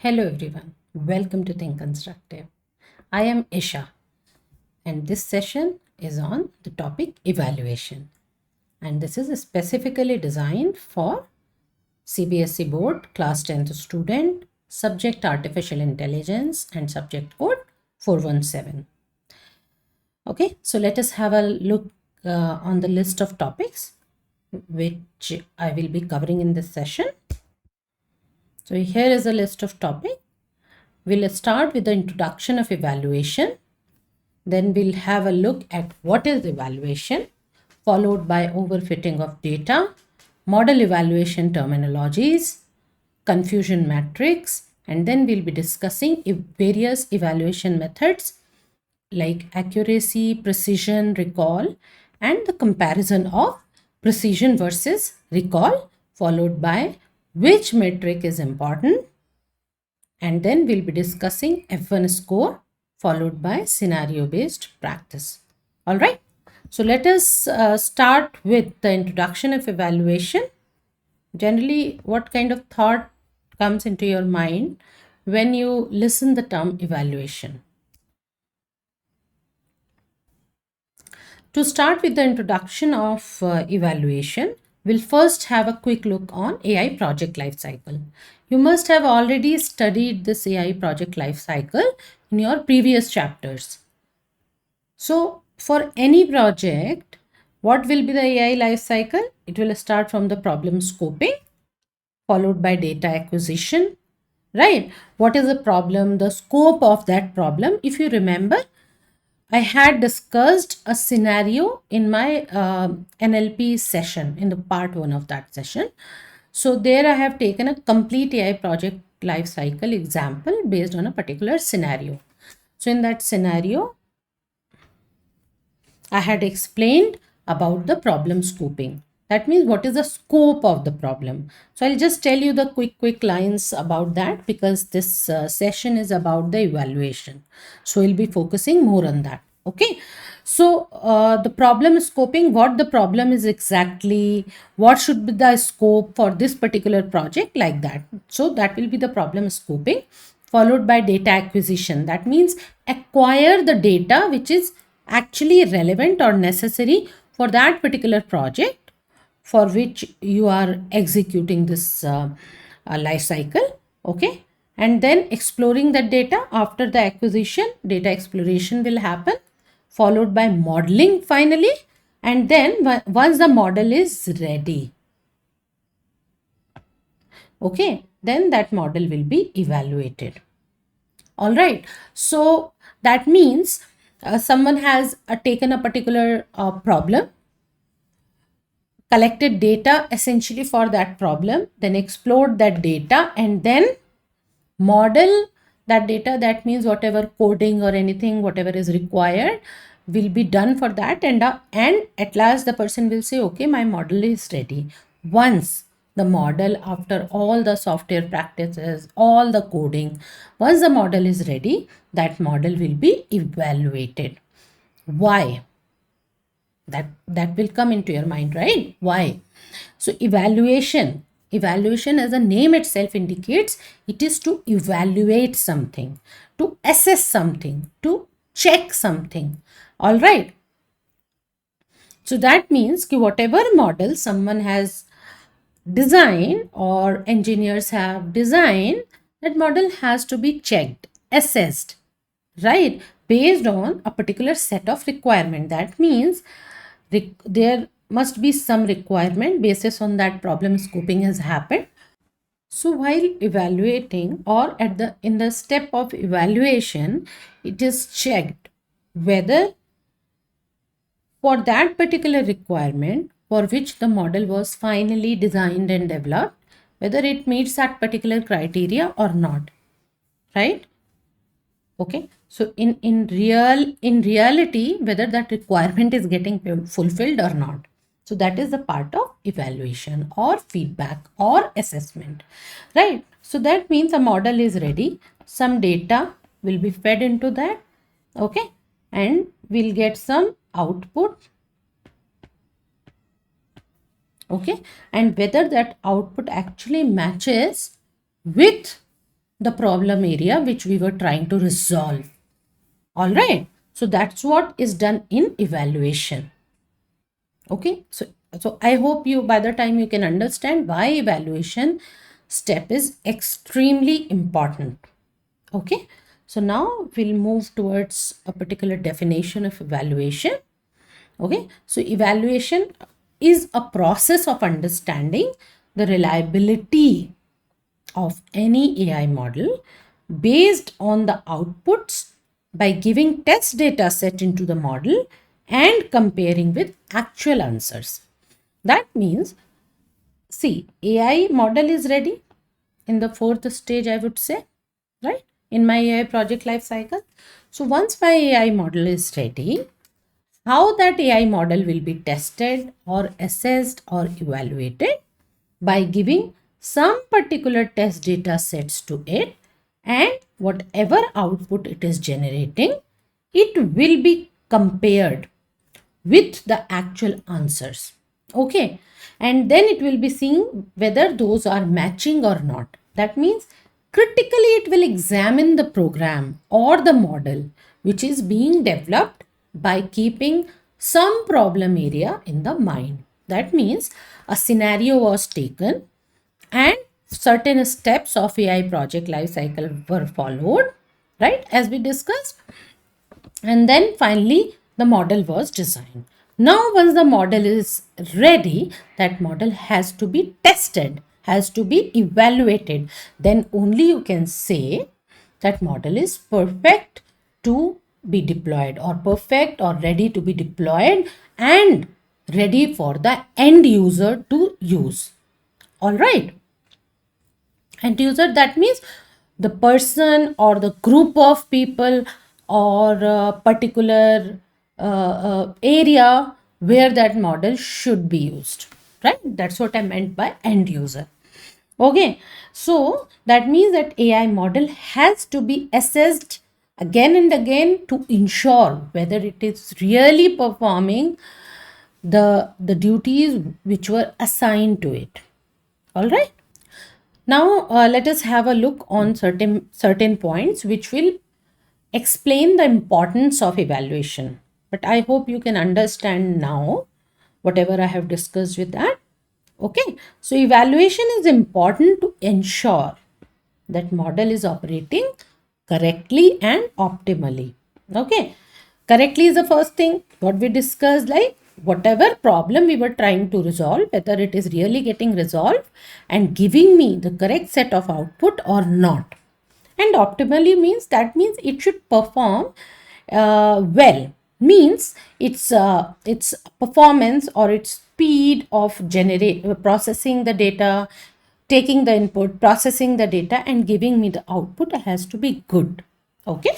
Hello everyone, welcome to Think Constructive. I am Isha and this session is on the topic evaluation, and this is specifically designed for CBSE board class 10th student, subject artificial intelligence and subject code 417. Okay, so let us have a look on the list of topics which I will be covering in this session. So here is a list of topics. We'll start with the introduction of evaluation. Then we'll have a look at what is evaluation, followed by overfitting of data, model evaluation terminologies, confusion matrix, and then we'll be discussing various evaluation methods like accuracy, precision, recall, and the comparison of precision versus recall, followed by which metric is important, and then we'll be discussing F1 score followed by scenario based practice. All right, so let us start with the introduction of evaluation. Generally, what kind of thought comes into your mind when you listen the term evaluation? To start with the introduction of evaluation, we'll first have a quick look on AI project lifecycle. You must have already studied this AI project lifecycle in your previous chapters. So for any project, what will be the AI lifecycle? It will start from the problem scoping, followed by data acquisition, right? What is the problem, the scope of that problem? If you remember, I had discussed a scenario in my NLP session, in the part 1 of that session. So there I have taken a complete AI project life cycle example based on a particular scenario. So in that scenario, I had explained about the problem scoping. That means what is the scope of the problem. So I'll just tell you the quick lines about that because this session is about the evaluation. So we'll be focusing more on that. Okay. So the problem scoping, what the problem is exactly, what should be the scope for this particular project, like that. So that will be the problem scoping, followed by data acquisition. That means acquire the data which is actually relevant or necessary for that particular project for which you are executing this life cycle. Okay, and then exploring that data. After the acquisition, data exploration will happen, followed by modeling finally, and then once the model is ready, okay, then that model will be evaluated. All right, so that means someone has taken a particular problem, collected data essentially for that problem, then explored that data and then model that data. That means whatever coding or anything, whatever is required will be done for that, and at last the person will say, okay, my model is ready. Once the model, after all the software practices, all the coding, once the model is ready, that model will be evaluated. Why? That will come into your mind, right? Why? So evaluation as the name itself indicates, it is to evaluate something, to assess something, to check something. All right, so that means ki whatever model someone has designed or engineers have designed, that model has to be checked, assessed, right, based on a particular set of requirement. That means there must be some requirement basis on that problem scoping has happened. So while evaluating or at the in the step of evaluation, it is checked whether for that particular requirement for which the model was finally designed and developed, whether it meets that particular criteria or not, right? Okay, so in reality, whether that requirement is getting fulfilled or not. So that is the part of evaluation or feedback or assessment, right? So that means a model is ready, some data will be fed into that, okay, and we'll get some output, okay, and whether that output actually matches with the problem area which we were trying to resolve. All right. So that's what is done in evaluation. Okay. So I hope you, by the time you can understand why evaluation step is extremely important. Okay. So now we'll move towards a particular definition of evaluation. Okay. So evaluation is a process of understanding the reliability of any AI model based on the outputs by giving test data set into the model and comparing with actual answers. That means, see, AI model is ready in the fourth stage, I would say, right? In my AI project life cycle. So once my AI model is ready, how that AI model will be tested or assessed or evaluated by giving some particular test data sets to it, and whatever output it is generating, it will be compared with the actual answers. Okay. And then it will be seeing whether those are matching or not. That means critically it will examine the program or the model which is being developed by keeping some problem area in the mind. That means a scenario was taken and certain steps of AI project life cycle were followed, right, as we discussed, and then finally the model was designed. Now once the model is ready, that model has to be tested, has to be evaluated, then only you can say that model is perfect to be deployed, or perfect or ready to be deployed and ready for the end user to use. All right. End user, that means the person or the group of people or a particular area where that model should be used, right? That's what I meant by end user. Okay. So that means that AI model has to be assessed again and again to ensure whether it is really performing the duties which were assigned to it. All right. Now, let us have a look on certain points which will explain the importance of evaluation. But I hope you can understand now whatever I have discussed with that. Okay, so evaluation is important to ensure that model is operating correctly and optimally. Okay, correctly is the first thing what we discussed, like whatever problem we were trying to resolve, whether it is really getting resolved and giving me the correct set of output or not. And optimally means, that means it should perform well, means its performance or its speed of generate processing the data, taking the input, processing the data and giving me the output has to be good. Okay.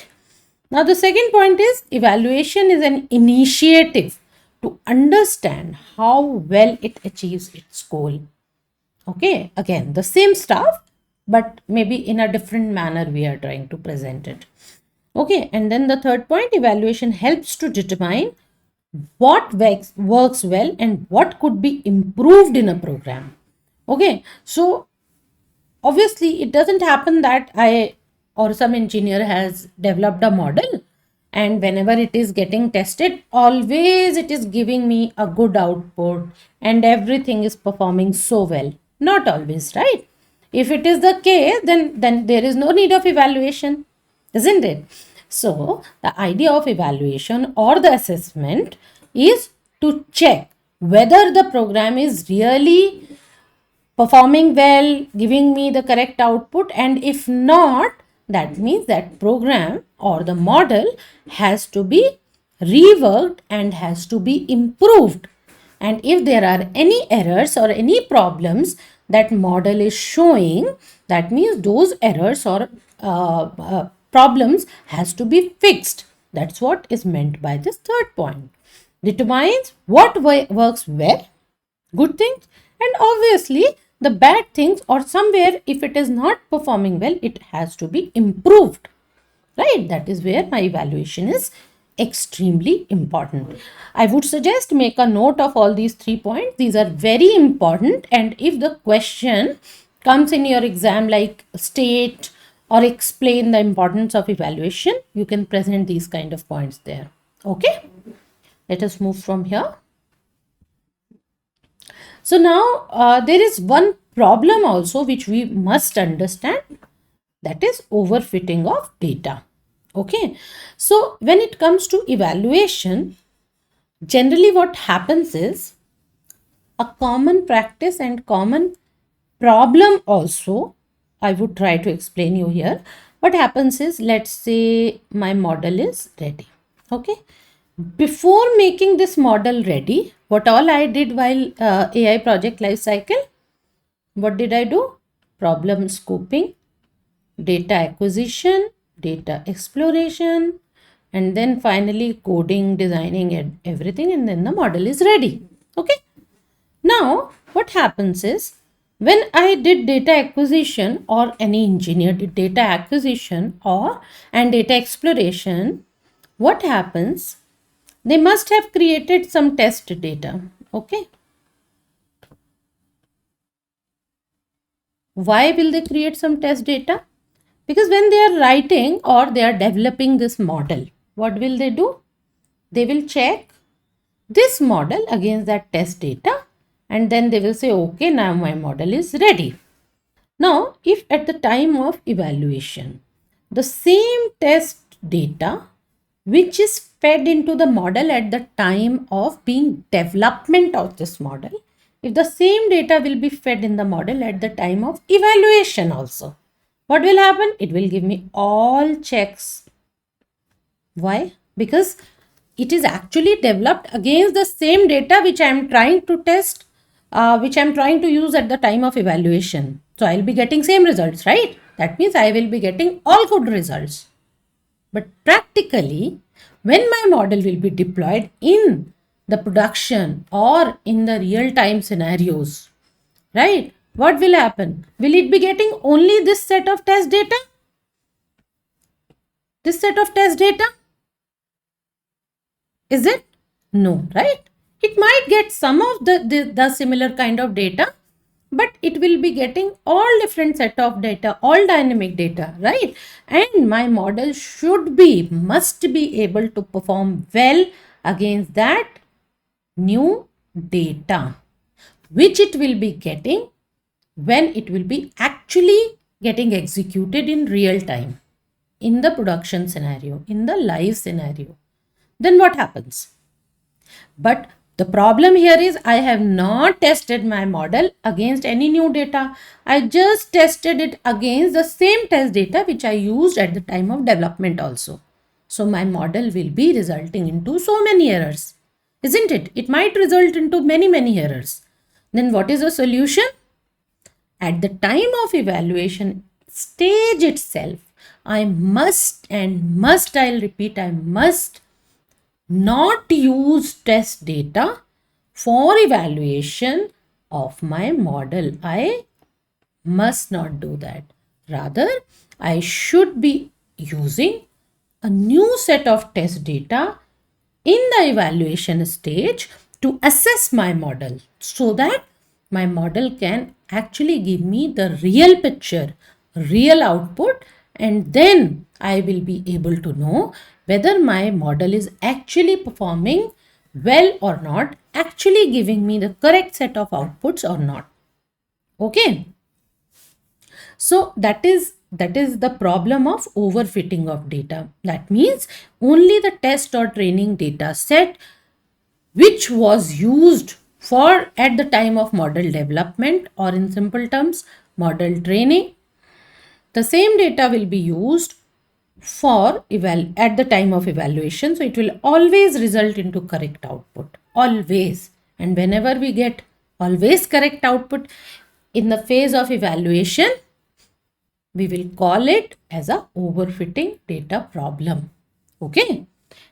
Now the second point is evaluation is an initiative to understand how well it achieves its goal. Okay, again the same stuff, but maybe in a different manner we are trying to present it. Okay, and then the third point, evaluation helps to determine what works well and what could be improved in a program. Okay, so obviously it doesn't happen that I or some engineer has developed a model and whenever it is getting tested, always it is giving me a good output and everything is performing so well. Not always, right? If it is the case, then there is no need of evaluation, isn't it? So the idea of evaluation or the assessment is to check whether the program is really performing well, giving me the correct output, and if not, that means that program or the model has to be reworked and has to be improved. And if there are any errors or any problems that model is showing, that means those errors or problems has to be fixed. That's what is meant by this third point. Determines what works well, good things, and obviously the bad things, or somewhere if it is not performing well, it has to be improved, right? That is where my evaluation is extremely important. I would suggest make a note of all these 3 points. These are very important, and if the question comes in your exam like state or explain the importance of evaluation, you can present these kind of points there. Okay, let us move from here. So now there is one problem also which we must understand, that is overfitting of data. Okay, so when it comes to evaluation, generally what happens is, a common practice and common problem also I would try to explain you here. What happens is, let's say my model is ready. Okay, before making this model ready, what all I did while AI project life cycle, what did I do? Problem scoping, data acquisition, data exploration, and then finally coding, designing, and everything, and then the model is ready. Okay, now what happens is, when I did data acquisition, or any engineer did data acquisition or and data exploration, what happens, they must have created some test data. Okay, why will they create some test data? Because when they are writing or they are developing this model, what will they do? They will check this model against that test data, and then they will say, okay, now my model is ready. Now, if at the time of evaluation, the same test data which is fed into the model at the time of being development of this model, if the same data will be fed in the model at the time of evaluation also, what will happen? It will give me all checks. Why? Because it is actually developed against the same data which I am trying to test, which I am trying to use at the time of evaluation. So I'll be getting same results, right? That means I will be getting all good results. But practically, when my model will be deployed in the production or in the real-time scenarios, right? What will happen? Will it be getting only this set of test data? This set of test data? Is it? No, right? It might get some of the similar kind of data, but it will be getting all different set of data, all dynamic data, right? And my model must be able to perform well against that new data, which it will be getting when it will be actually getting executed in real time, in the production scenario, in the live scenario. Then what happens? But the problem here is, I have not tested my model against any new data. I just tested it against the same test data which I used at the time of development also. So my model will be resulting into so many errors, isn't it? It might result into many errors. Then what is the solution? At the time of evaluation stage itself, I must, I'll repeat, I must not use test data for evaluation of my model. I must not do that. Rather, I should be using a new set of test data in the evaluation stage to assess my model, so that my model can actually give me the real picture, real output, and then I will be able to know whether my model is actually performing well or not, actually giving me the correct set of outputs or not. Okay. So that is the problem of overfitting of data. That means only the test or training data set which was used for at the time of model development, or in simple terms model training, the same data will be used for at the time of evaluation. So it will always result into correct output, always. And whenever we get always correct output in the phase of evaluation, we will call it as a overfitting data problem. Okay,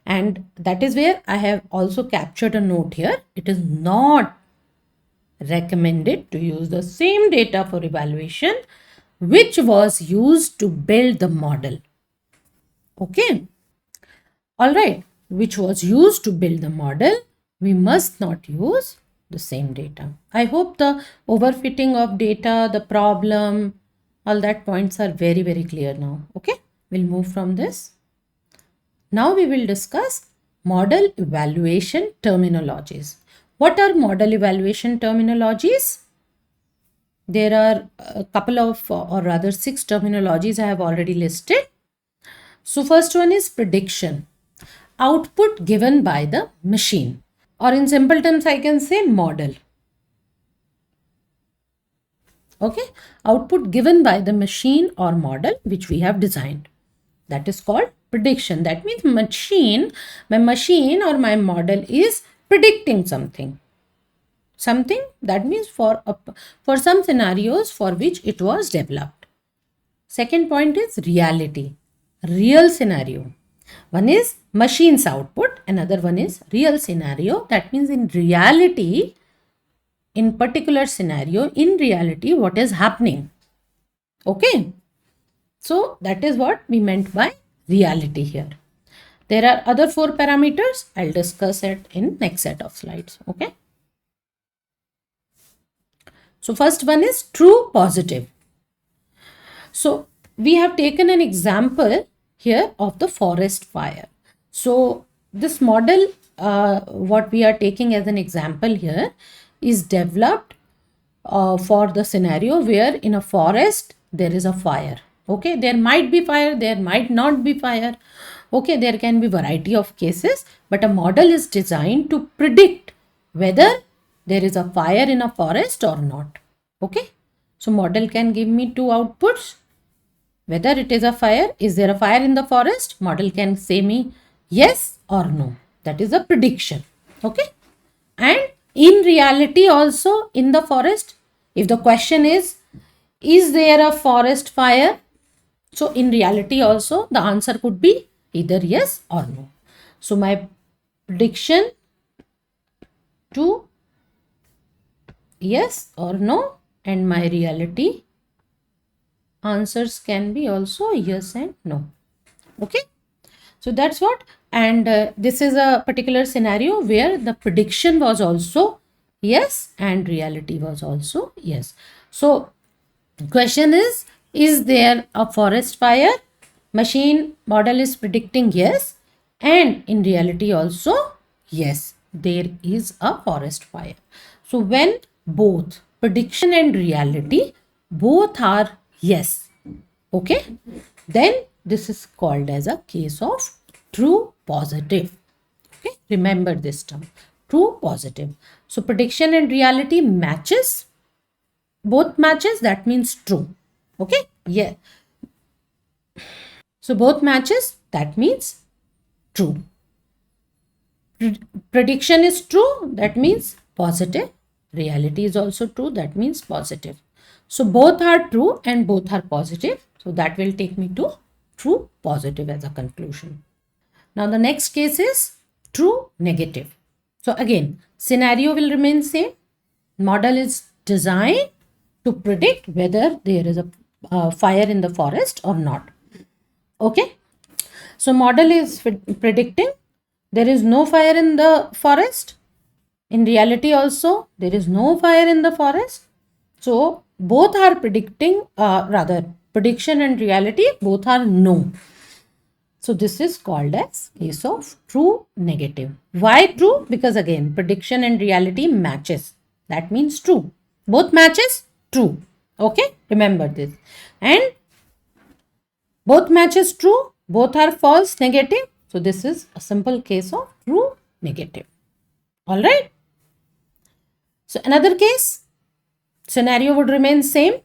and that is where I have also captured a note here. It is not recommended to use the same data for evaluation which was used to build the model. Okay, all right, which was used to build the model, we must not use the same data. I hope the overfitting of data, the problem, All that points are very, very clear now. Okay, we'll move from this. Now we will discuss model evaluation terminologies. What are model evaluation terminologies? There are a couple of, or rather 6 terminologies I have already listed. So first one is prediction, output given by the machine, or in simple terms I can say model. Okay, output given by the machine or model which we have designed. That is called prediction. That means my machine or my model is predicting something. Something that means for some scenarios for which it was developed. Second point is reality, real scenario. One is machine's output, another one is real scenario. That means in reality, in particular scenario, in reality, what is happening. Okay. So that is what we meant by reality here. There are other 4 parameters. I'll discuss it in next set of slides. Okay. So first one is true positive. So we have taken an example here of the forest fire. So this model, what we are taking as an example here, is developed for the scenario where in a forest there is a fire. Okay, there might be fire, there might not be fire. Okay, there can be variety of cases, but a model is designed to predict whether there is a fire in a forest or not. Okay, so model can give me 2 outputs. Whether it is a fire, is there a fire in the forest? Model can say me yes or no. That is a prediction. Okay. And in reality also in the forest, if the question is there a forest fire? So in reality also the answer could be either yes or no. So my prediction to yes or no, and my reality answers can be also yes and no. Okay, so that's what. And this is a particular scenario where the prediction was also yes and reality was also yes. So question is there a forest fire? Machine model is predicting yes, and in reality also yes, there is a forest fire. So when both prediction and reality both are yes, okay, then this is called as a case of true positive. Okay, remember this term, true positive. So prediction and reality matches, both matches, that means true. Okay, yeah, so both matches, that means true. Prediction is true, that means positive. Reality is also true, that means positive. So both are true and both are positive. So that will take me to true positive as a conclusion. Now the next case is true negative. So again, scenario will remain same. Model is designed to predict whether there is a fire in the forest or not. Okay. So model is predicting there is no fire in the forest. In reality also there is no fire in the forest. So both are predicting, rather prediction and reality both are no. So this is called as case of true negative. Why true? Because again prediction and reality matches. That means true. Both matches true. Okay, remember this. And both matches true. Both are false negative. So this is a simple case of true negative. All right. So another case, scenario would remain same,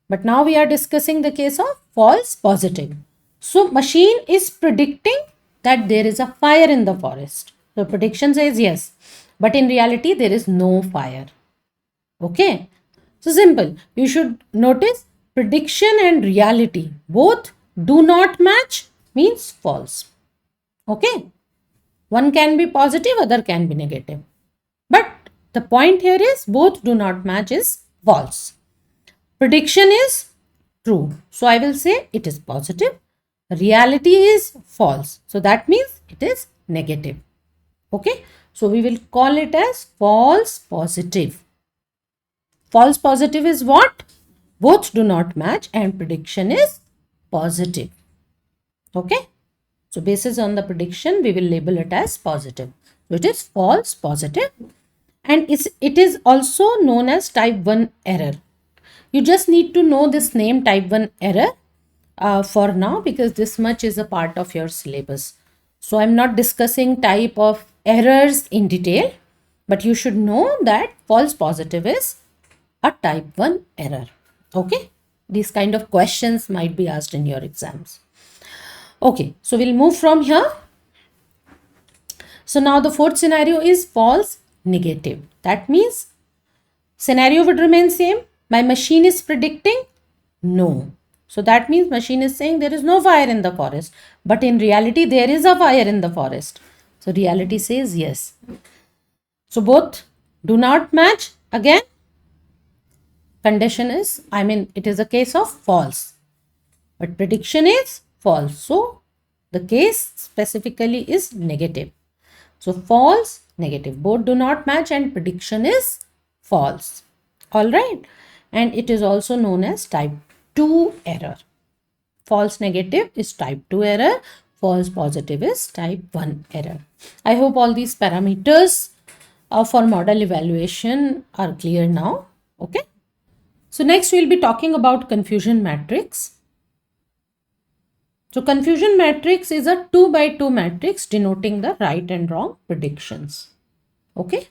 but now we are discussing the case of false positive. So machine is predicting that there is a fire in the forest. So prediction says yes, but in reality there is no fire. Okay. So simple. You should notice prediction and reality both do not match means false. Okay. One can be positive, other can be negative. But the point here is both do not match is false. Prediction is true. So I will say it is positive. Reality is false. So that means it is negative. Okay. So we will call it as false positive. False positive is what? both do not match and prediction is positive. Okay, so basis on the prediction we will label it as positive. So it is false positive, and it is also known as type 1 error. You just need to know this name, type 1 error, for now, because this much is a part of your syllabus. So I'm not discussing type of errors in detail, but you should know that false positive is a type 1 error. Okay, these kind of questions might be asked in your exams. Okay, so we'll move from here. So now the fourth scenario is false negative. That means scenario would remain same. My machine is predicting no. So that means machine is saying there is no fire in the forest. But in reality, there is a fire in the forest. So reality says yes. So both do not match. Again, condition is, it is a case of false. But prediction is false. So the case specifically is negative. So false, negative, both do not match and prediction is false. All right. And it is also known as type 2 error. False negative is type 2 error. False positive is type 1 error. I hope all these parameters for model evaluation are clear now. Okay. So next we'll be talking about confusion matrix. So confusion matrix is a 2 by 2 matrix denoting the right and wrong predictions. Okay.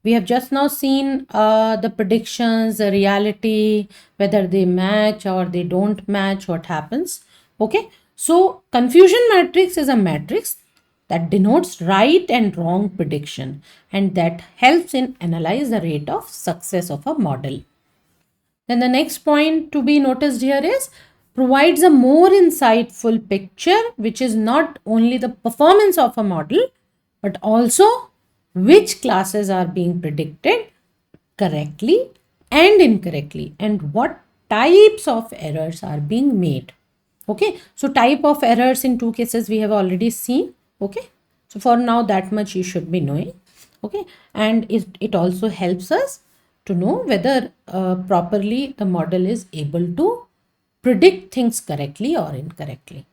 We have just now seen the predictions, the reality, whether they match or they don't match, what happens. Okay. So confusion matrix is a matrix that denotes right and wrong prediction, and that helps in analyze the rate of success of a model. Then the next point to be noticed here is provides a more insightful picture, which is not only the performance of a model, but also which classes are being predicted correctly and incorrectly, and what types of errors are being made. Okay, so type of errors in two cases we have already seen. Okay, so for now that much you should be knowing. Okay, and it also helps us to know whether properly the model is able to predict things correctly or incorrectly.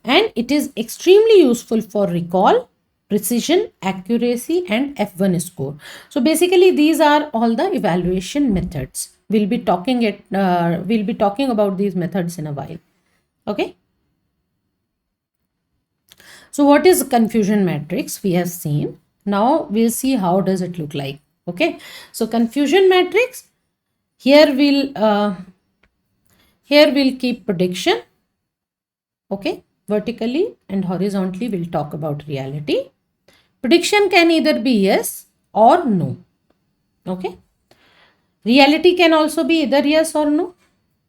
And it is extremely useful for recall, precision, accuracy, and F1 score. So basically these are all the evaluation methods. We'll be talking about these methods in a while. Okay. So what is confusion matrix? We have seen. Now we'll see how does it look like. Okay. So confusion matrix, here we'll keep prediction. Okay. Vertically and horizontally we'll talk about reality. Prediction can either be yes or no. Okay. Reality can also be either yes or no,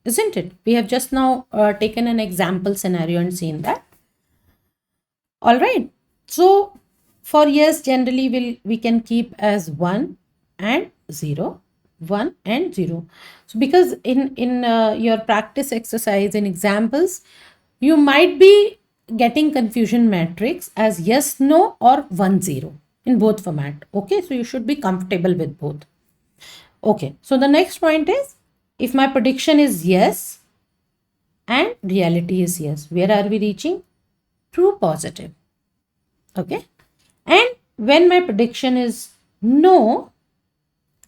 isn't it? We have just now taken an example scenario and seen that. All right. So for yes, generally we can keep as 1 and 0. 1 and 0. So because in your practice exercise in examples, you might be getting confusion matrix as yes, no, or 1, 0 in both format. Okay, so you should be comfortable with both. Okay, so the next point is, if my prediction is yes and reality is yes, where are we reaching? True positive. Okay, and when my prediction is no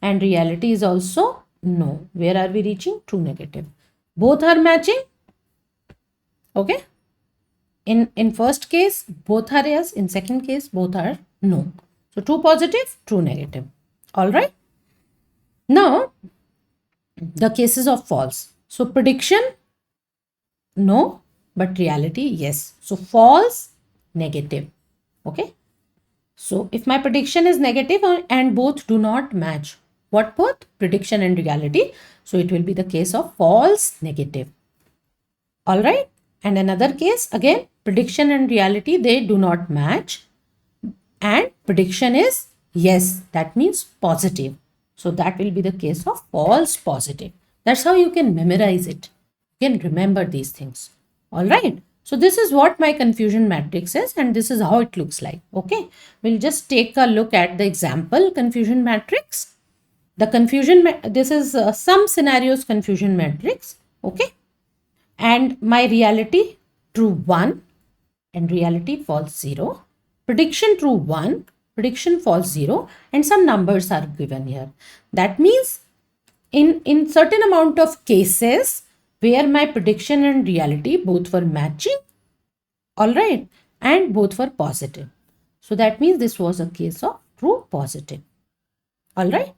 and reality is also no, where are we reaching? True negative. Both are matching. Okay, in first case both are yes, in second case both are no. So true positive, true negative. All right. Now the cases of false. So prediction no, but reality yes. So false negative. Okay. So if my prediction is negative and both do not match, what both? Prediction and reality. So it will be the case of false negative. All right. And another case, again, prediction and reality, they do not match. And prediction is yes, that means positive. So that will be the case of false positive. That's how you can memorize it. You can remember these things. All right. So this is what my confusion matrix is, and this is how it looks like. Okay. We'll just take a look at the example confusion matrix. The confusion, this is some scenarios confusion matrix, okay? And my reality true 1 and reality false 0. Prediction true 1, prediction false 0, and some numbers are given here. That means in certain amount of cases where my prediction and reality both were matching, all right, and both were positive. So that means this was a case of true positive, all right.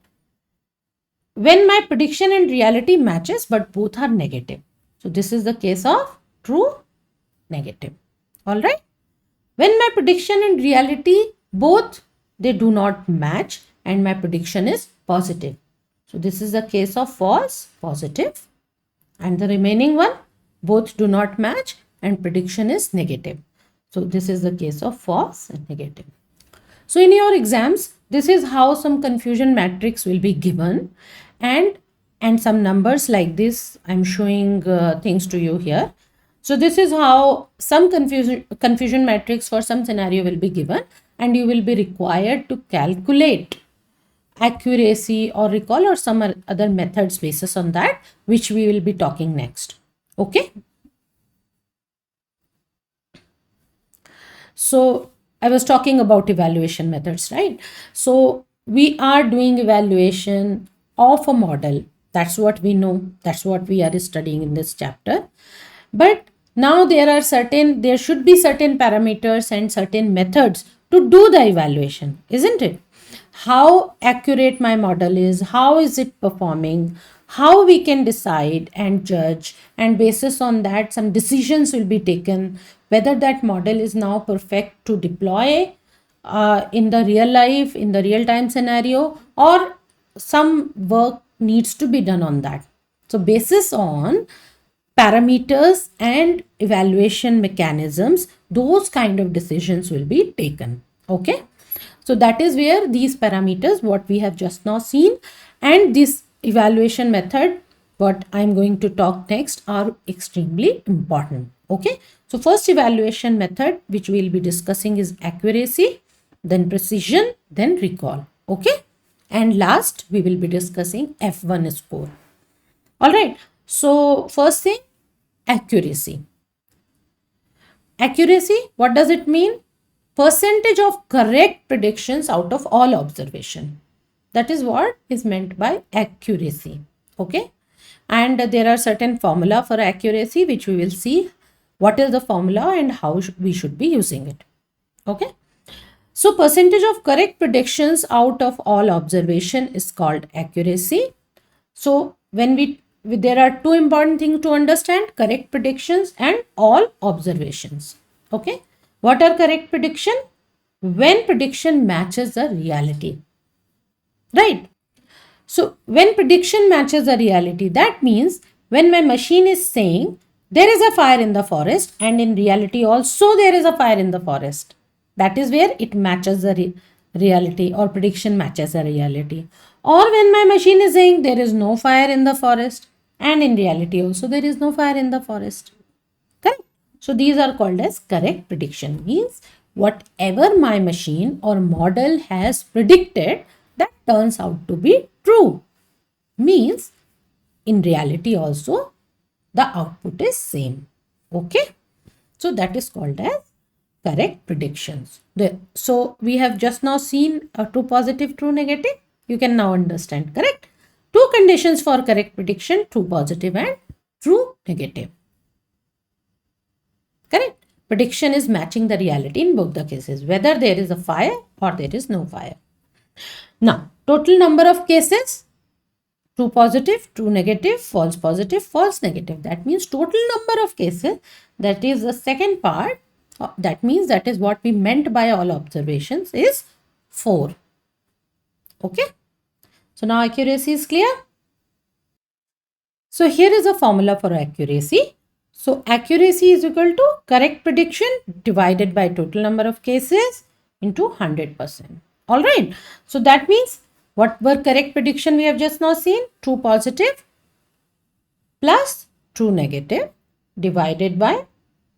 When my prediction and reality matches but both are negative, so this is the case of true negative, all right. When my prediction and reality both they do not match and my prediction is positive, so this is the case of false positive, and the remaining one both do not match and prediction is negative, so this is the case of false and negative. So in your exams, this is how some confusion matrix will be given, and some numbers like this. I'm showing things to you here. So this is how some confusion matrix for some scenario will be given, and you will be required to calculate accuracy or recall or some other methods basis on that, which we will be talking next. Okay. So I was talking about evaluation methods, right? So we are doing evaluation of a model. That's what we know. That's what we are studying in this chapter. But now there should be certain parameters and certain methods to do the evaluation, isn't it? How accurate my model is, how is it performing, how we can decide and judge, and basis on that some decisions will be taken whether that model is now perfect to deploy in the real life, in the real time scenario, or some work needs to be done on that. So basis on parameters and evaluation mechanisms, those kind of decisions will be taken. Okay. So that is where these parameters, what we have just now seen, and this evaluation method, what I'm going to talk next, are extremely important. Okay. So first evaluation method, which we'll be discussing, is accuracy, then precision, then recall. Okay. And last, we will be discussing F1 score. All right. So first thing, accuracy. Accuracy, what does it mean? Percentage of correct predictions out of all observation. That is what is meant by accuracy. Okay. And there are certain formula for accuracy, which we will see what is the formula and how we should be using it. Okay. So percentage of correct predictions out of all observation is called accuracy. So there are two important things to understand: correct predictions and all observations. Okay. What are correct prediction? When prediction matches the reality. Right. So when prediction matches the reality, that means when my machine is saying there is a fire in the forest and in reality also there is a fire in the forest, that is where it matches the reality, or prediction matches the reality. Or when my machine is saying there is no fire in the forest and in reality also there is no fire in the forest. Correct. So these are called as correct prediction. Means whatever my machine or model has predicted, that turns out to be true. Means in reality also the output is same. Okay. So that is called as correct predictions. So we have just now seen a true positive, true negative. You can now understand, correct? Two conditions for correct prediction: true positive and true negative. Correct. Prediction is matching the reality in both the cases, whether there is a fire or there is no fire. Now, total number of cases: true positive, true negative, false positive, false negative. That means total number of cases. That is the second part. That means that is what we meant by all observations is 4. Okay. So now accuracy is clear. So here is a formula for accuracy. So accuracy is equal to correct prediction divided by total number of cases into 100%. All right. So that means what were correct prediction we have just now seen? True positive plus true negative divided by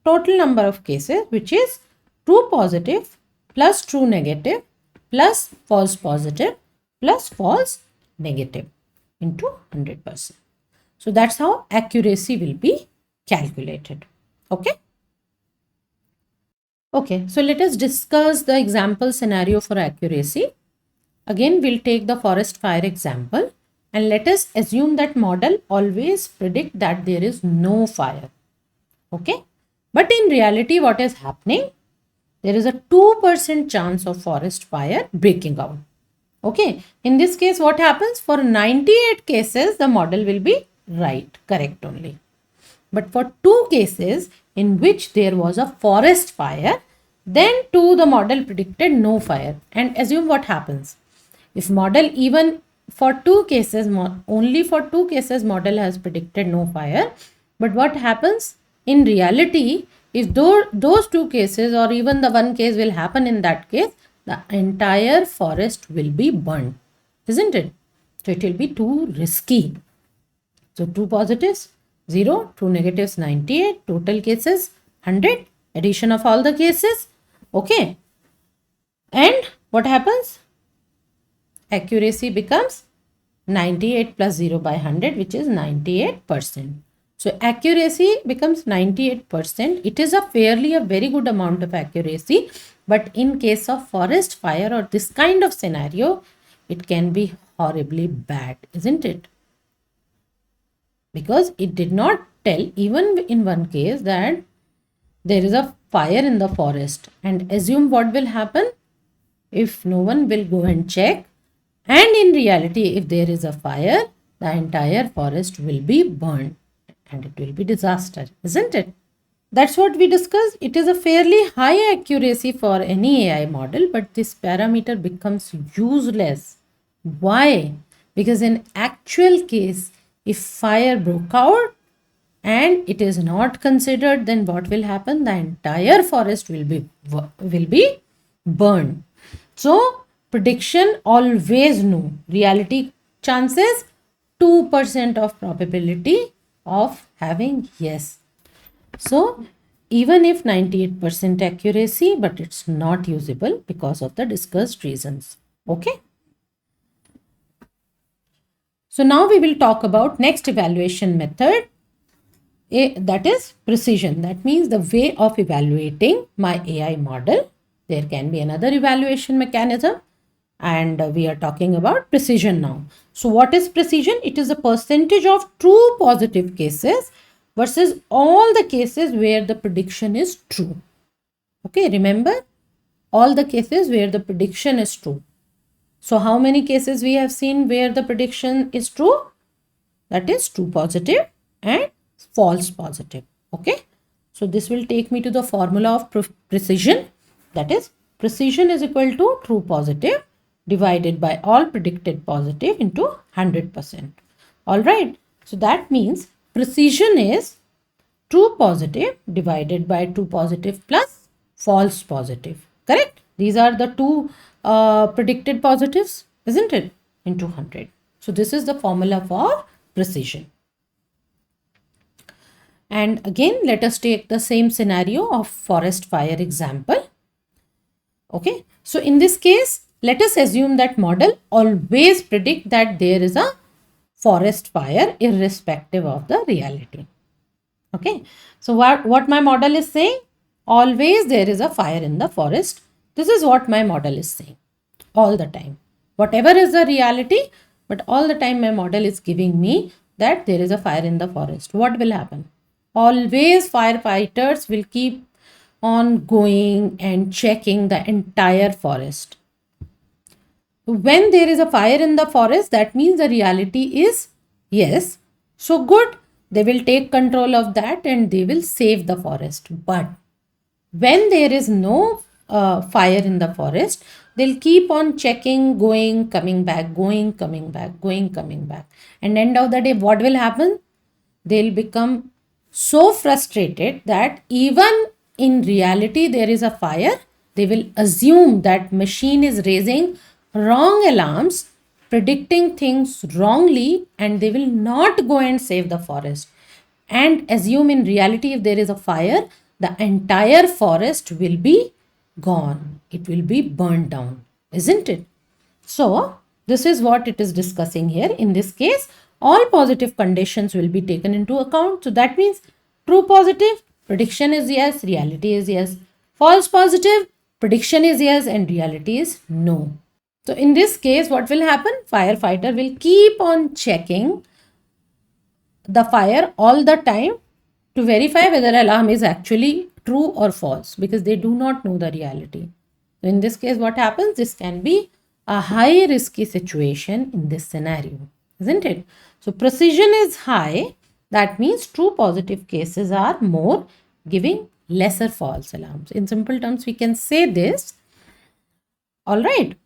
total number of cases, which is true positive plus true negative plus false positive plus false negative into 100%. So that's how accuracy will be calculated. Okay. Okay, so let us discuss the example scenario for accuracy. Again, we'll take the forest fire example and let us assume that model always predict that there is no fire. Okay, but in reality, what is happening? There is a 2% chance of forest fire breaking out. Okay, in this case, what happens? For 98 cases, the model will be right, correct only. But for 2 cases in which there was a forest fire, then the model predicted no fire. And assume what happens. If model even for 2 cases, only for 2 cases model has predicted no fire. But what happens in reality, if those 2 cases or even the 1 case will happen in that case, the entire forest will be burned, isn't it? So it will be too risky. So 2 positives, 0, 2 negatives, 98, total cases 100, addition of all the cases. Okay. And what happens? Accuracy becomes 98 plus 0 by 100, which is 98%. So accuracy becomes 98%. It is a very good amount of accuracy. But in case of forest fire or this kind of scenario, it can be horribly bad, isn't it? Because it did not tell even in one case that there is a fire in the forest, and assume what will happen if no one will go and check, and in reality if there is a fire, the entire forest will be burned and it will be disaster, isn't it? That's what we discussed. It is a fairly high accuracy for any AI model, but this parameter becomes useless. Why? Because in actual case, if fire broke out and it is not considered, then what will happen? The entire forest will be burned. So prediction always no. Reality chances 2% of probability of having yes. So even if 98% accuracy, but it's not usable because of the discussed reasons. Okay. So now we will talk about next evaluation method, that is precision. That means the way of evaluating my AI model. There can be another evaluation mechanism, and we are talking about precision now. So what is precision? It is a percentage of true positive cases versus all the cases where the prediction is true. Okay, remember all the cases where the prediction is true. So how many cases we have seen where the prediction is true? That is true positive and false positive. Okay. So this will take me to the formula of precision. That is precision is equal to true positive divided by all predicted positive into 100%. All right. So that means precision is true positive divided by true positive plus false positive. Correct? These are the two predicted positives, isn't it? Into 100. So this is the formula for precision. And again, let us take the same scenario of forest fire example. Okay. So in this case, let us assume that model always predict that there is a forest fire irrespective of the reality. Okay. So what my model is saying? Always there is a fire in the forest. This is what my model is saying all the time. Whatever is the reality, but all the time my model is giving me that there is a fire in the forest. What will happen? Always firefighters will keep on going and checking the entire forest. When there is a fire in the forest, that means the reality is yes. So good, they will take control of that and they will save the forest. But when there is no fire in the forest, they'll keep on checking, going, coming back, going, coming back, going, coming back. And end of the day, what will happen? They'll become so frustrated that even in reality there is a fire, they will assume that machine is raising wrong alarms, predicting things wrongly, and they will not go and save the forest and assume in reality if there is a fire, the entire forest will be gone. It will be burned down, isn't it? So This is what it is discussing here. In this case, all positive conditions will be taken into account. So that means true positive, prediction is yes, reality is yes. False positive, prediction is yes and reality is no. So in this case, what will happen? Firefighter will keep on checking the fire all the time to verify whether alarm is actually true or false, because they do not know the reality. So in this case, what happens? This can be a high risky situation in this scenario, isn't it? So precision is high. That means true positive cases are more, giving lesser false alarms. In simple terms, we can say this. All right.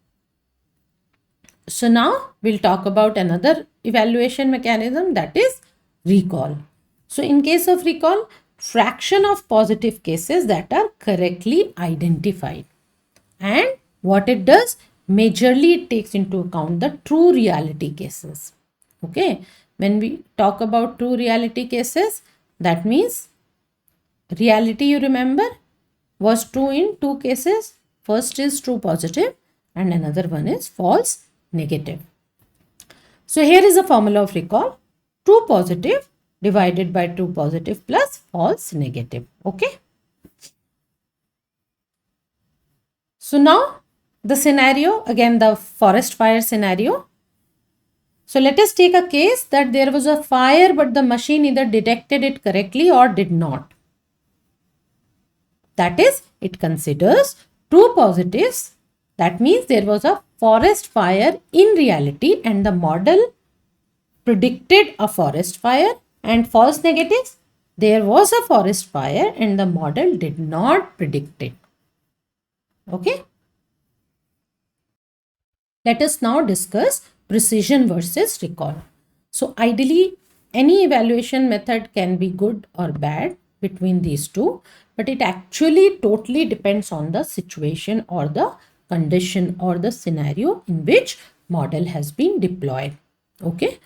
So now we'll talk about another evaluation mechanism, that is recall. So in case of recall, fraction of positive cases that are correctly identified. And what it does, majorly it takes into account the true reality cases. Okay, when we talk about true reality cases, that means reality, you remember, was true in two cases. First is true positive and another one is false negative. So here is a formula of recall. True positive divided by true positive plus false negative. Okay. So now the scenario, again the forest fire scenario. So let us take a case that there was a fire but the machine either detected it correctly or did not. That is, it considers true positives. That means there was a forest fire in reality and the model predicted a forest fire, and false negatives, there was a forest fire and the model did not predict it. Okay. Let us now discuss precision versus recall. So ideally, any evaluation method can be good or bad between these two, but it actually totally depends on the situation or the condition or the scenario in which model has been deployed. Okay.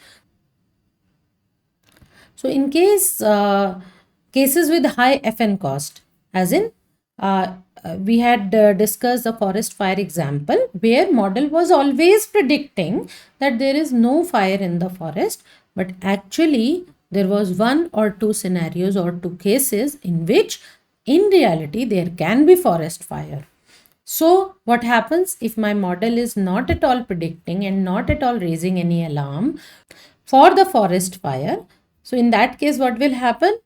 So in cases with high FN cost, as in we had discussed the forest fire example where model was always predicting that there is no fire in the forest, but actually there was one or two scenarios or two cases in which in reality there can be forest fire. So what happens if my model is not at all predicting and not at all raising any alarm for the forest fire? So in that case, what will happen?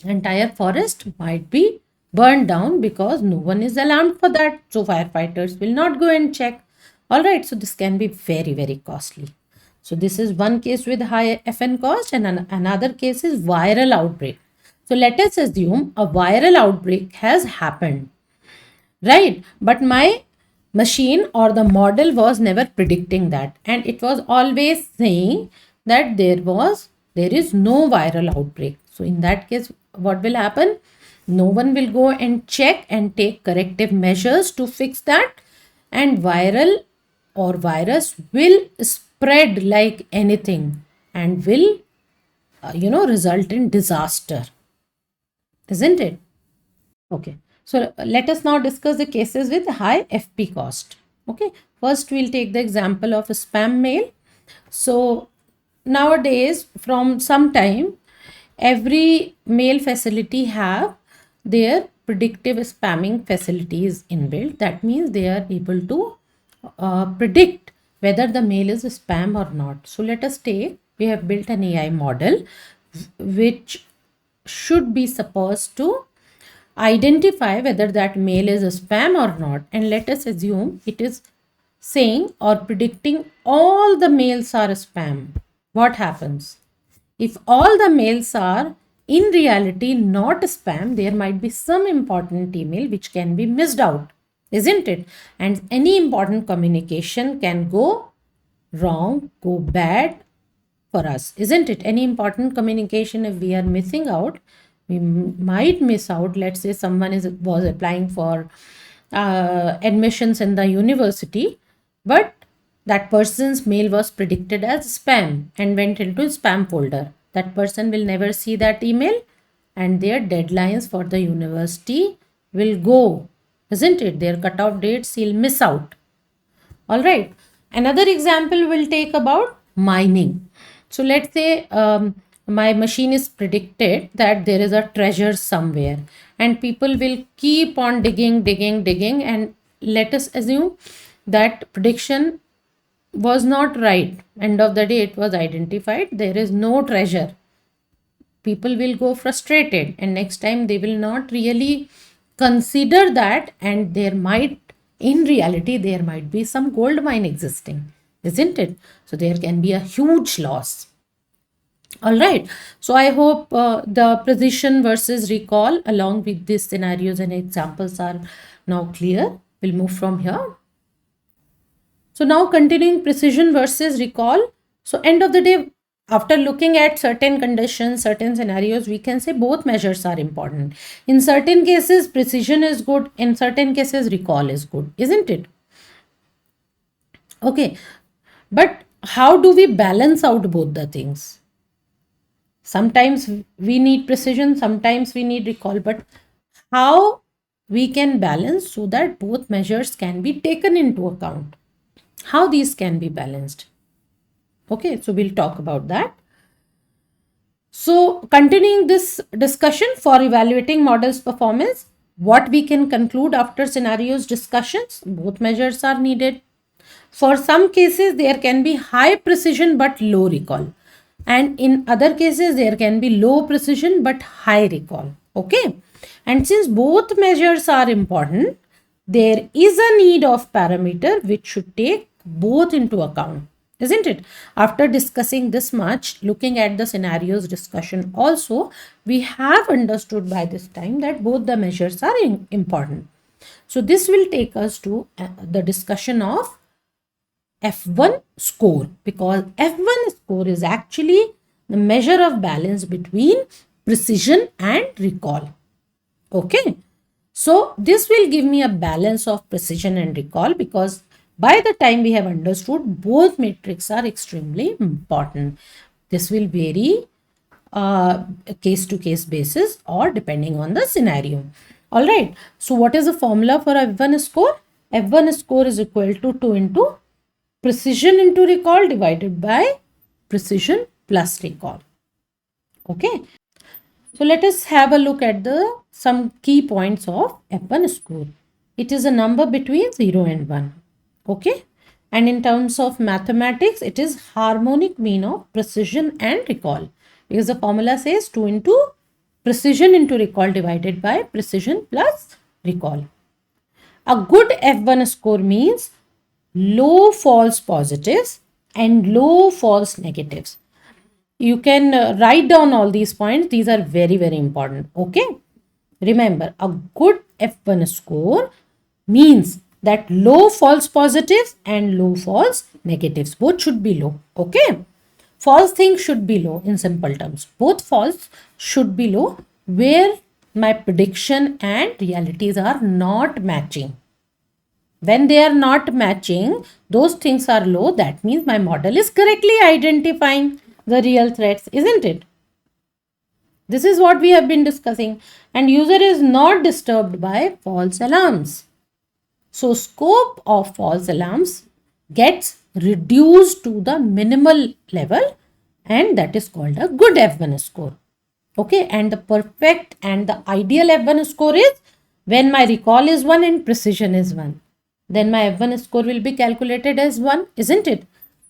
Entire forest might be burned down because no one is alarmed for that. So firefighters will not go and check. All right. So this can be very, very costly. So this is one case with high FN cost, and another case is viral outbreak. So let us assume a viral outbreak has happened, right? But my machine or the model was never predicting that, and it was always saying that there is no viral outbreak. So in that case, what will happen? No one will go and check and take corrective measures to fix that, and viral or virus will spread like anything and will result in disaster, isn't it? Okay, so let us now discuss the cases with high FP cost. Okay, first we'll take the example of a spam mail. So nowadays, from some time, every mail facility have their predictive spamming facilities inbuilt. That means they are able to predict whether the mail is a spam or not. So let us take, we have built an AI model which should be supposed to identify whether that mail is a spam or not, and let us assume it is saying or predicting all the mails are spam. What happens? If all the mails are in reality not spam, there might be some important email which can be missed out, isn't it? And any important communication can go wrong, go bad for us, isn't it? Any important communication, if we are missing out, we might miss out. Let's say someone was applying for admissions in the university, but that person's mail was predicted as spam and went into spam folder. That person will never see that email, and their deadlines for the university will go, isn't it? Their cutoff dates, he'll miss out. All right. Another example we'll take about mining. So let's say my machine is predicted that there is a treasure somewhere, and people will keep on digging, and let us assume that prediction was not right. End of the day, it was identified there is no treasure. People will go frustrated, and next time they will not really consider that, and there might, in reality, there might be some gold mine existing, isn't it? So there can be a huge loss. All right, so I hope the precision versus recall along with these scenarios and examples are now clear. We'll move from here. So now continuing precision versus recall. So end of the day, after looking at certain conditions, certain scenarios, we can say both measures are important. In certain cases, precision is good. In certain cases, recall is good, isn't it? Okay. But how do we balance out both the things? Sometimes we need precision, sometimes we need recall, but how we can balance so that both measures can be taken into account? How these can be balanced? Okay, so we'll talk about that. So continuing this discussion for evaluating models performance, what we can conclude after scenarios discussions, both measures are needed. For some cases, there can be high precision but low recall. And in other cases, there can be low precision but high recall. Okay. And since both measures are important, there is a need of parameter which should take both into account, isn't it? After discussing this much, looking at the scenarios discussion also, we have understood by this time that both the measures are important. So this will take us to the discussion of F1 score, because F1 score is actually the measure of balance between precision and recall. Okay. So this will give me a balance of precision and recall, because by the time we have understood both metrics are extremely important. This will vary case to case basis or depending on the scenario. All right. So what is the formula for F1 score? F1 score is equal to 2 into precision into recall divided by precision plus recall. Okay. So let us have a look at the some key points of F1 score. It is a number between 0 and 1. Okay. And in terms of mathematics, it is harmonic mean of precision and recall, because the formula says 2 into precision into recall divided by precision plus recall. A good F1 score means low false positives and low false negatives. You can write down all these points. These are very, very important. Okay. Remember, a good F1 score means that low false positives and low false negatives, both should be low. Okay. False things should be low in simple terms. Both false should be low where my prediction and realities are not matching. When they are not matching, those things are low. That means my model is correctly identifying the real threats, isn't it? This is what we have been discussing. And user is not disturbed by false alarms. So scope of false alarms gets reduced to the minimal level, and that is called a good F1 score. Okay, and the perfect and the ideal F1 score is when my recall is 1 and precision is 1. Then my F1 score will be calculated as 1, isn't it?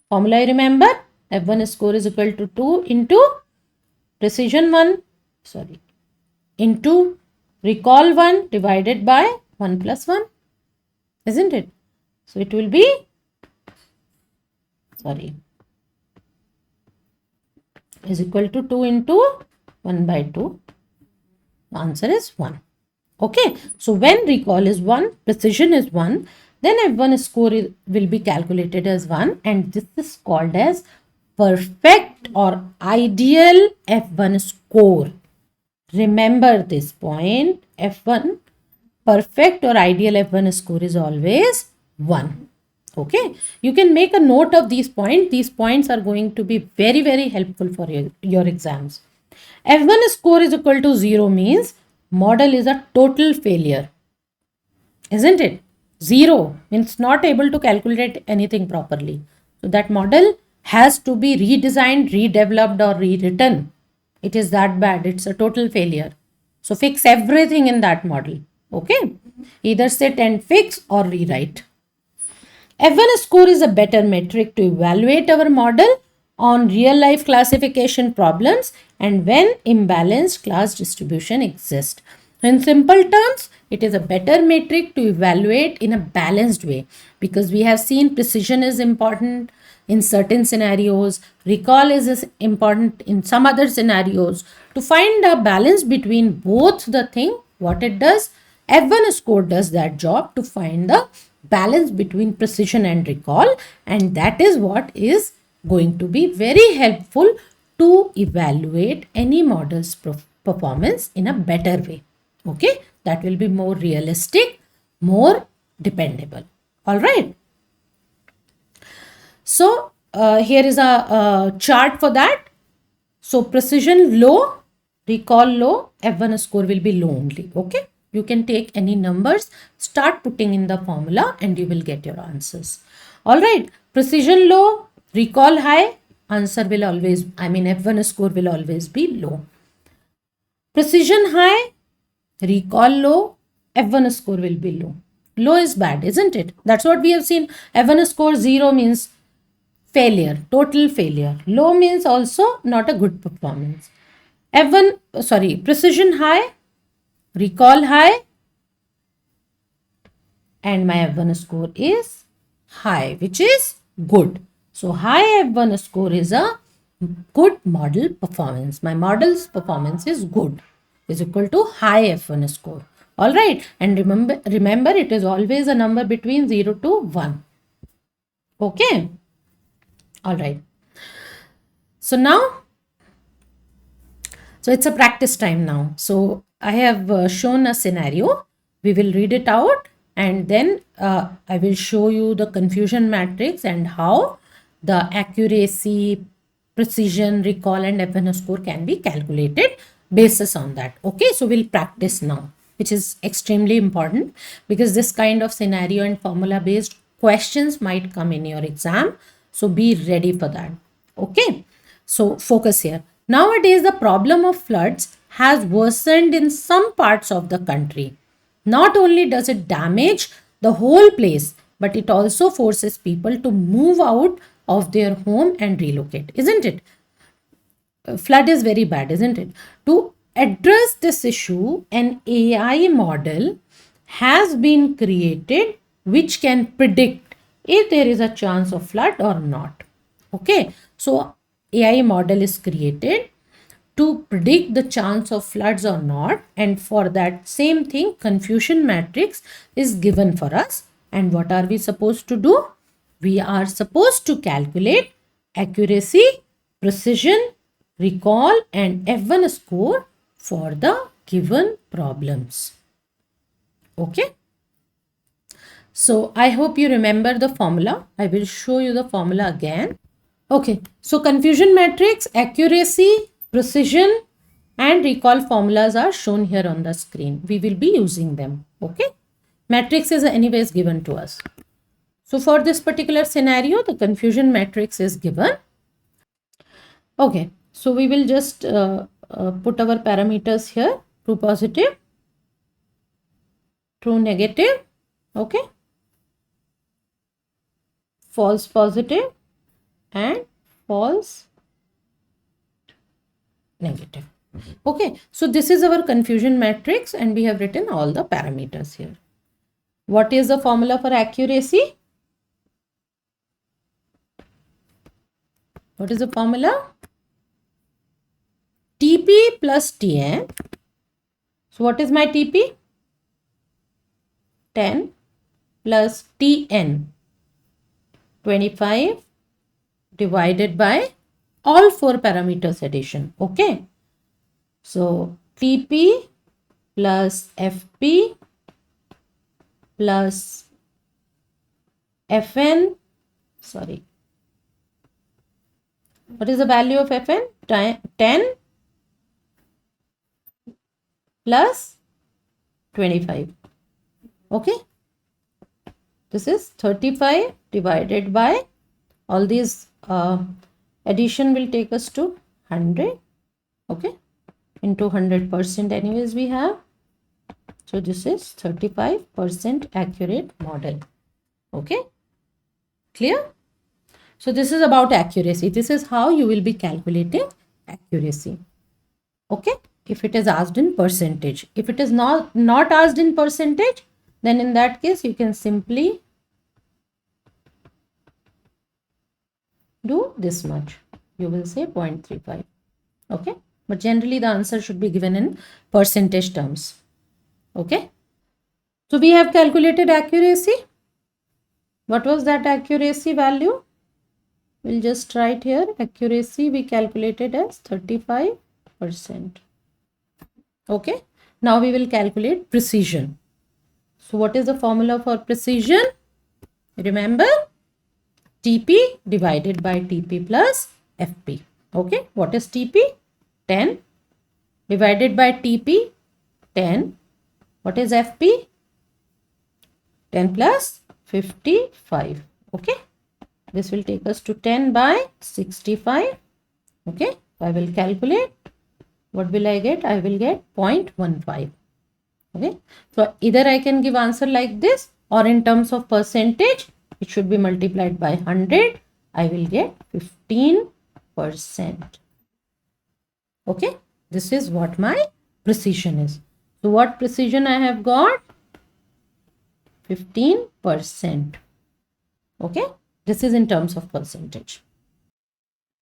Formula I remember, F1 score is equal to 2 into precision 1, into recall 1 divided by 1 plus 1, isn't it? So it will be, is equal to 2 into 1 by 2. The answer is 1. Okay, so when recall is 1, precision is 1, then F1 score will be calculated as 1, and this is called as perfect or ideal F1 score. Remember this point, F1, perfect or ideal F1 score is always 1. Okay, you can make a note of these points. These points are going to be very, very helpful for your exams. F1 score is equal to 0 means model is a total failure, isn't it? Zero means not able to calculate anything properly. So that model has to be redesigned, redeveloped, or rewritten. It is that bad. It's a total failure. So fix everything in that model. Okay. Either sit and fix or rewrite. F1 score is a better metric to evaluate our model on real life classification problems and when imbalanced class distribution exists. In simple terms, it is a better metric to evaluate in a balanced way because we have seen precision is important in certain scenarios, recall is important in some other scenarios. To find a balance between both the thing, what it does, F1 score does that job to find the balance between precision and recall, and that is what is going to be very helpful to evaluate any model's performance in a better way. Okay, that will be more realistic, more dependable. All right. So here is a chart for that. So precision low, recall low, F1 score will be low only. Okay. You can take any numbers, start putting in the formula and you will get your answers. All right. Precision low, recall high, answer will always, F1 score will always be low. Precision high, recall low, F1 score will be low. Low is bad, isn't it? That's what we have seen. F1 score 0 means failure, total failure. Low means also not a good performance. Precision high, recall high, and my F1 score is high, which is good. So high F1 score is a good model performance. My model's performance is good, is equal to high F1 score. All right. And remember it is always a number between 0 to 1. Okay. All right. So now, so it's a practice time now. So I have shown a scenario. We will read it out and then I will show you the confusion matrix and how the accuracy, precision, recall and F1 score can be calculated basis on that. Okay, so we'll practice now, which is extremely important because this kind of scenario and formula based questions might come in your exam. So be ready for that. Okay, so focus here. Nowadays, the problem of floods has worsened in some parts of the country. Not only does it damage the whole place, but it also forces people to move out of their home and relocate, isn't it? Flood is very bad, isn't it? To address this issue, an AI model has been created which can predict if there is a chance of flood or not. Okay, so AI model is created to predict the chance of floods or not, and for that same thing confusion matrix is given for us. And what are we supposed to do? We are supposed to calculate accuracy, precision, recall and F1 score for the given problems. Okay. So I hope you remember the formula. I will show you the formula again. Okay, so confusion matrix, accuracy, precision and recall formulas are shown here on the screen. We will be using them. Okay, matrix is anyways given to us. So for this particular scenario, the confusion matrix is given. Okay, so we will just put our parameters here: true positive, true negative, okay, false positive and false negative. Okay, so this is our confusion matrix and we have written all the parameters here. What is the formula for accuracy? What is the formula? TP plus TN. So what is my TP? 10 plus TN. 25 divided by all four parameters addition. Okay. So TP plus FP plus FN. Sorry. What is the value of FN? 10 plus 25. Okay. This is 35 divided by all these addition will take us to 100. Okay, into 100% anyways we have. So this is 35% accurate model. Okay, clear? So this is about accuracy. This is how you will be calculating accuracy. Okay, if it is asked in percentage. If it is not asked in percentage, then in that case you can simply do this much. You will say 0.35. Okay, but generally the answer should be given in percentage terms. Okay, so we have calculated accuracy. What was that accuracy value? We'll just write here accuracy we calculated as 35%. Okay, now we will calculate precision. So what is the formula for precision? Remember, TP divided by TP plus FP. Okay, what is TP? 10 divided by TP, 10. What is FP? 10 plus 55. Okay, this will take us to 10 by 65. Okay, I will calculate. What will I get? I will get 0.15. Okay, so either I can give answer like this, or in terms of percentage, it should be multiplied by 100. I will get 15%. Okay, this is what my precision is. So what precision I have got? 15%. Okay, this is in terms of percentage.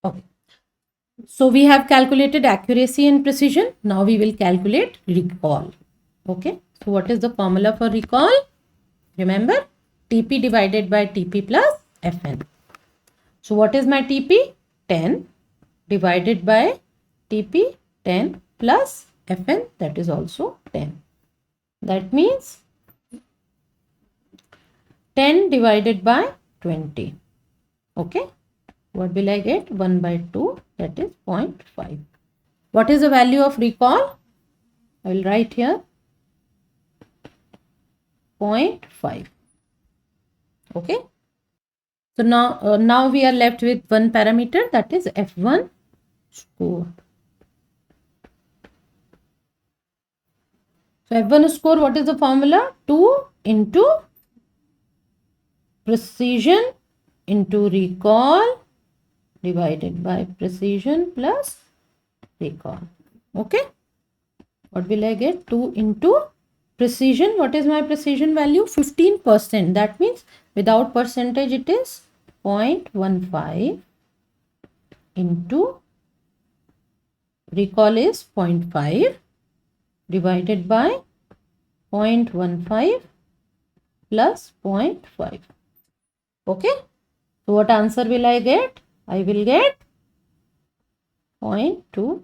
Okay, so we have calculated accuracy and precision. Now we will calculate recall. Okay, so what is the formula for recall? Remember, TP divided by TP plus Fn. So what is my TP? 10 divided by TP, 10 plus Fn, that is also 10. That means 10 divided by 20. Okay, what will I get? 1 by 2, that is 0.5. What is the value of recall? I will write here 0.5. Okay, so now we are left with one parameter, that is F1 score. So F1 score, what is the formula? 2 into precision into recall divided by precision plus recall. Okay, what will I get? 2 into precision. What is my precision value? 15%. That means without percentage it is 0.15 into recall is 0.5 divided by 0.15 plus 0.5. Okay, so what answer will I get? I will get 0.23.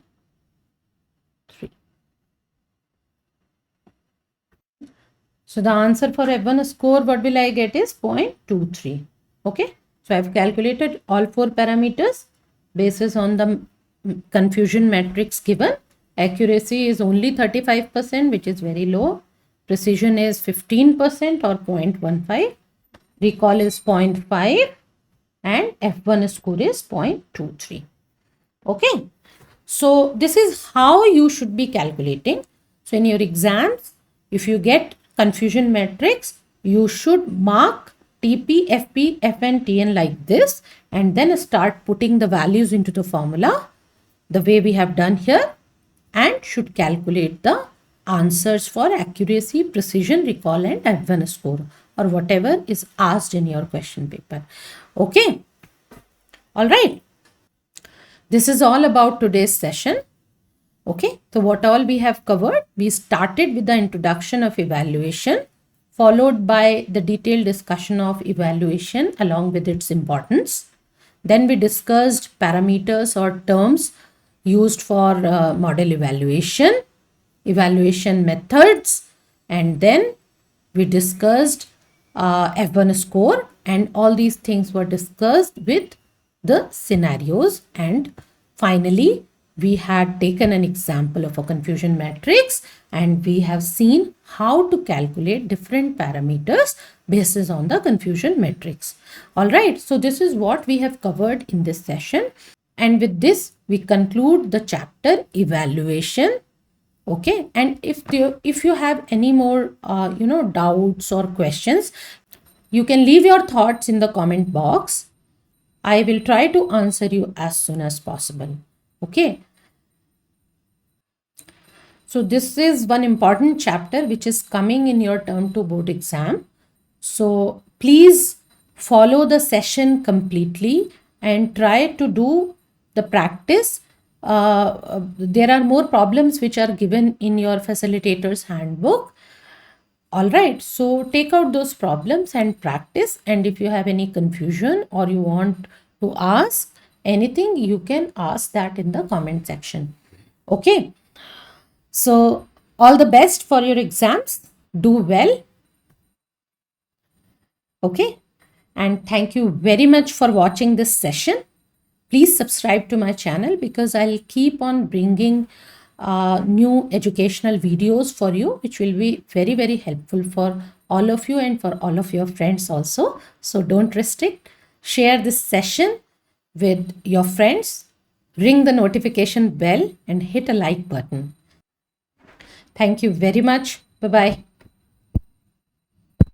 So the answer for F1 score, what will I get is 0.23. Okay, so I have calculated all four parameters basis on the confusion matrix given. Accuracy is only 35%, which is very low. Precision is 15% or 0.15. Recall is 0.5 and F1 score is 0.23. Okay, so this is how you should be calculating. So in your exams, if you get confusion matrix, you should mark TP, FP, FN, TN like this, and then start putting the values into the formula the way we have done here, and should calculate the answers for accuracy, precision, recall and F1 score, or whatever is asked in your question paper. Okay, all right. This is all about today's session. Okay, so what all we have covered? We started with the introduction of evaluation, followed by the detailed discussion of evaluation along with its importance. Then we discussed parameters or terms used for model evaluation, evaluation methods, and then we discussed F1 score, and all these things were discussed with the scenarios, and finally we had taken an example of a confusion matrix and we have seen how to calculate different parameters based on the confusion matrix. All right, so this is what we have covered in this session. And with this, we conclude the chapter evaluation. Okay, and if you have any more doubts or questions, you can leave your thoughts in the comment box. I will try to answer you as soon as possible. Okay. So this is one important chapter which is coming in your term 2 board exam. So please follow the session completely and try to do the practice. There are more problems which are given in your facilitator's handbook. All right, so take out those problems and practice. And if you have any confusion or you want to ask anything, you can ask that in the comment section. Okay, so all the best for your exams. Do well. Okay, and thank you very much for watching this session. Please subscribe to my channel because I'll keep on bringing new educational videos for you, which will be very, very helpful for all of you and for all of your friends also. So don't restrict. Share this session with your friends. Ring the notification bell and hit a like button. Thank you very much. Bye-bye.